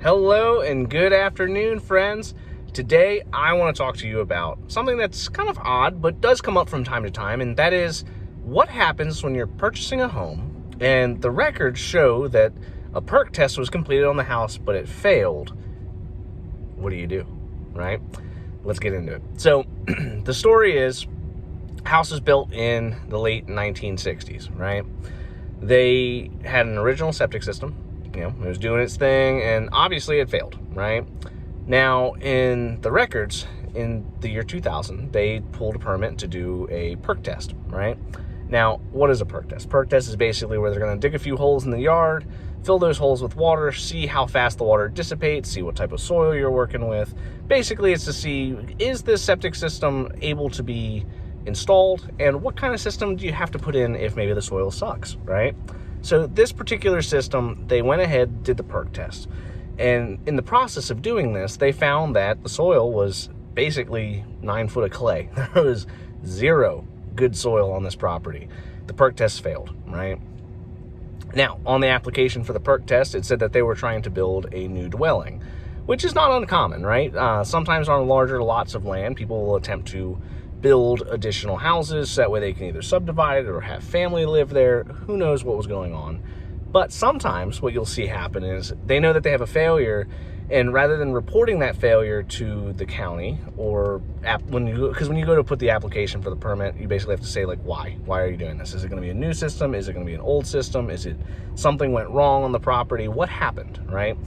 Hello and good afternoon, friends. Today, I want to talk to you about something that's kind of odd, but does come up from time to time, and that is what happens when you're purchasing a home and the records show that a perk test was completed on the house, but it failed. What do, right? Let's get into it. So, the story is, house was built in the late 1960s, right? They had an original septic system. It was doing its thing, and obviously it failed, right? Now, in the records, in the year 2000, they pulled a permit to do a perk test, right? Now, what is a perk test? Perk test is basically where they're going to dig a few holes in the yard, fill those holes with water, see how fast the water dissipates, see what type of soil you're working with. Basically, it's to see, is this septic system able to be installed, and what kind of system do you have to put in if maybe the soil sucks, right? So this particular system, they went ahead, did the perk test. And in the process of doing this, they found that the soil was basically 9 foot of clay. There was zero good soil on this property. The perk test failed, right? Now, on the application for the perk test, it said that they were trying to build a new dwelling, which is not uncommon, right? Sometimes on larger lots of land, people will attempt to build additional houses so that way they can either subdivide it or have family live there. Who knows what was going on. But sometimes what you'll see happen is they know that they have a failure, and rather than reporting that failure to the county, or when you go to put the application for the permit, you basically have to say, like, why are you doing this? Is it going to be a new system? Is it going to be an old system? Is it something went wrong on the property? What happened, right?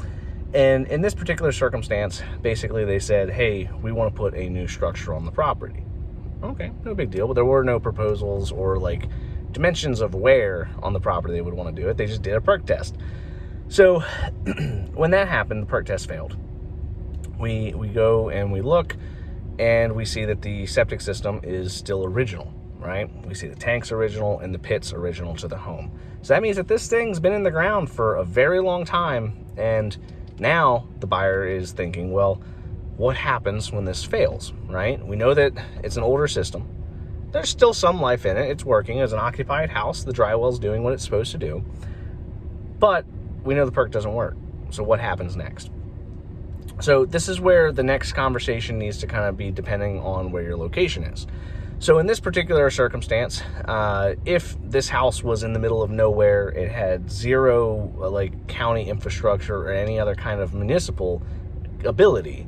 And in this particular circumstance, basically they said, hey, we want to put a new structure on the property. Okay, no big deal. But there were no proposals or like dimensions of where on the property they would want to do it. They just did a perk test. So when that happened, the perk test failed. We go and we look, and we see that the septic system is still original, right? We see the tank's original and the pit's original to the home. So that means that this thing's been in the ground for a very long time, and now the buyer is thinking, well, what happens when this fails, right? We know that it's an older system. There's still some life in it. It's working as an occupied house. The drywall's doing what it's supposed to do. But we know the perk doesn't work. So what happens next? So this is where the next conversation needs to kind of be depending on where your location is. So in this particular circumstance, if this house was in the middle of nowhere, it had zero like county infrastructure or any other kind of municipal ability,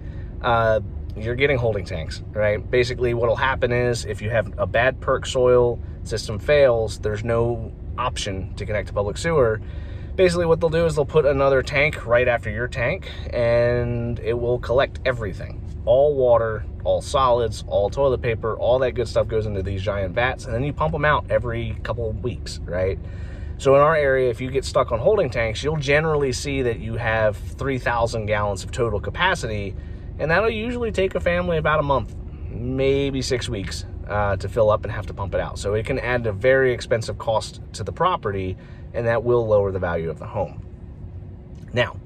you're getting holding tanks, right? Basically what'll happen is if you have a bad perk soil, system fails, there's no option to connect to public sewer. Basically what they'll do is they'll put another tank right after your tank, and it will collect everything. All water, all solids, all toilet paper, all that good stuff goes into these giant vats, and then you pump them out every couple of weeks, right? So in our area, if you get stuck on holding tanks, you'll generally see that you have 3,000 gallons of total capacity, and that'll usually take a family about a month, maybe 6 weeks to fill up and have to pump it out. So it can add a very expensive cost to the property, and that will lower the value of the home. Now,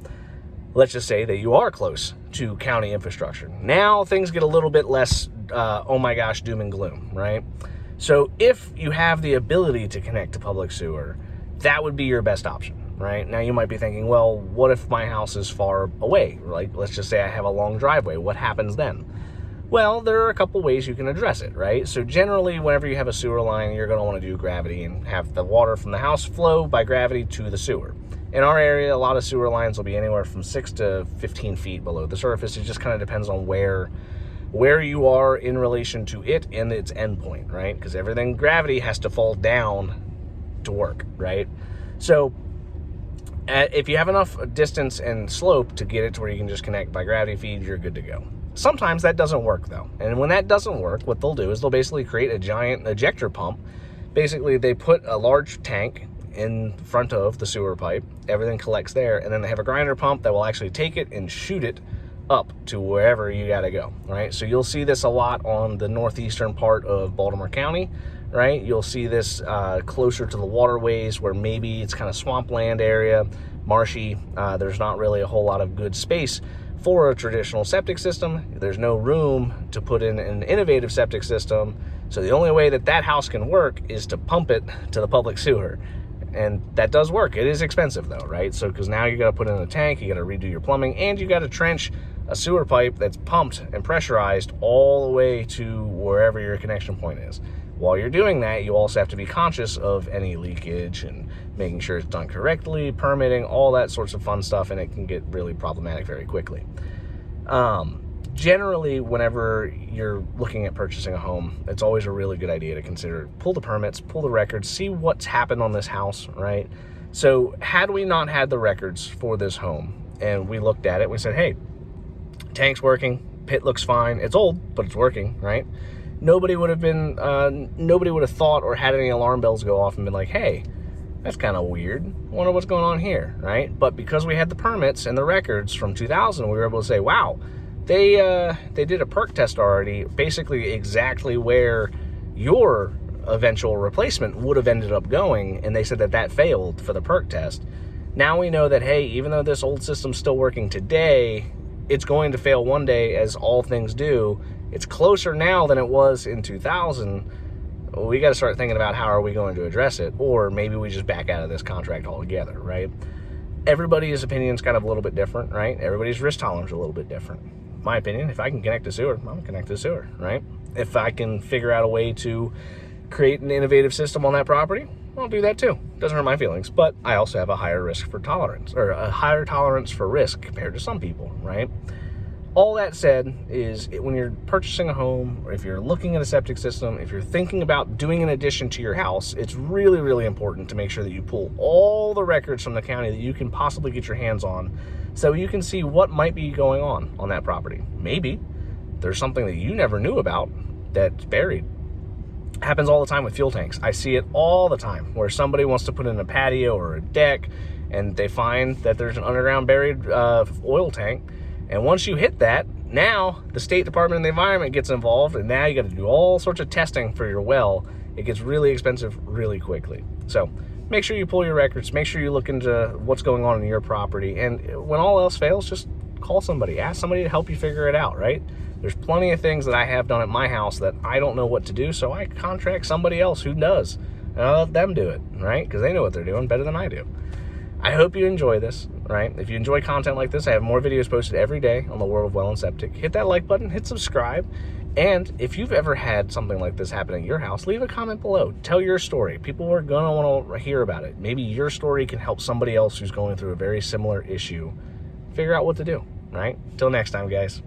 let's just say that you are close to county infrastructure. Now things get a little bit less, oh my gosh, doom and gloom, right? So if you have the ability to connect to public sewer, that would be your best option. Right? Now you might be thinking, well, what if my house is far away? Like, let's just say I have a long driveway. What happens then? Well, there are a couple ways you can address it, right? So generally, whenever you have a sewer line, you're going to want to do gravity and have the water from the house flow by gravity to the sewer. In our area, a lot of sewer lines will be anywhere from 6 to 15 feet below the surface. It just kind of depends on where you are in relation to it and its endpoint, right? Because everything, gravity has to fall down to work, right? So if you have enough distance and slope to get it to where you can just connect by gravity feed, you're good to go. Sometimes that doesn't work though. And when that doesn't work, what they'll do is they'll basically create a giant ejector pump. Basically, they put a large tank in front of the sewer pipe. Everything collects there. And then they have a grinder pump that will actually take it and shoot it up to wherever you got to go, right? So you'll see this a lot on the northeastern part of Baltimore County, right? You'll see this closer to the waterways where maybe it's kind of swampland area, marshy. There's not really a whole lot of good space for a traditional septic system. There's no room to put in an innovative septic system. So the only way that house can work is to pump it to the public sewer. And that does work. It is expensive though, right? So, because now you got to put in a tank, you got to redo your plumbing, and you got to trench a sewer pipe that's pumped and pressurized all the way to wherever your connection point is. While you're doing that, you also have to be conscious of any leakage and making sure it's done correctly, permitting, all that sorts of fun stuff, and it can get really problematic very quickly. Generally, whenever you're looking at purchasing a home, it's always a really good idea to consider, pull the permits, pull the records, see what's happened on this house, right? So had we not had the records for this home and we looked at it, we said, hey, tank's working, pit looks fine, it's old, but it's working, right? Nobody would have thought or had any alarm bells go off and been like, hey, that's kind of weird. Wonder what's going on here, right? But because we had the permits and the records from 2000, we were able to say, wow, they did a perk test already, basically exactly where your eventual replacement would have ended up going, and they said that that failed for the perk test. Now we know that, hey, even though this old system's still working today, it's going to fail one day, as all things do. It's closer now than it was in 2000. We got to start thinking about how are we going to address it, or maybe we just back out of this contract altogether, right? Everybody's opinion is kind of a little bit different, right? Everybody's risk tolerance is a little bit different. My opinion, if I can connect to sewer, I'm going to connect to sewer, right? If I can figure out a way to create an innovative system on that property, I'll do that too. Doesn't hurt my feelings, but I also have a higher risk for tolerance, or a higher tolerance for risk compared to some people, right? All that said is, when you're purchasing a home, or if you're looking at a septic system, if you're thinking about doing an addition to your house, it's really, really important to make sure that you pull all the records from the county that you can possibly get your hands on, so you can see what might be going on that property. Maybe there's something that you never knew about that's buried. Happens all the time with fuel tanks. I see it all the time, where somebody wants to put in a patio or a deck, and they find that there's an underground buried oil tank. And once you hit that, now the State Department of the Environment gets involved, and now you got to do all sorts of testing for your well. It gets really expensive really quickly. So make sure you pull your records, make sure you look into what's going on in your property, and when all else fails, just call somebody, ask somebody to help you figure it out, right? There's plenty of things that I have done at my house that I don't know what to do, so I contract somebody else who does, and I let them do it, right? Because they know what they're doing better than I do. I hope you enjoy this, right? If you enjoy content like this, I have more videos posted every day on the World of Well and Septic. Hit that like button, hit subscribe, and if you've ever had something like this happen at your house, leave a comment below. Tell your story. People are going to want to hear about it. Maybe your story can help somebody else who's going through a very similar issue figure out what to do, right? Till next time, guys.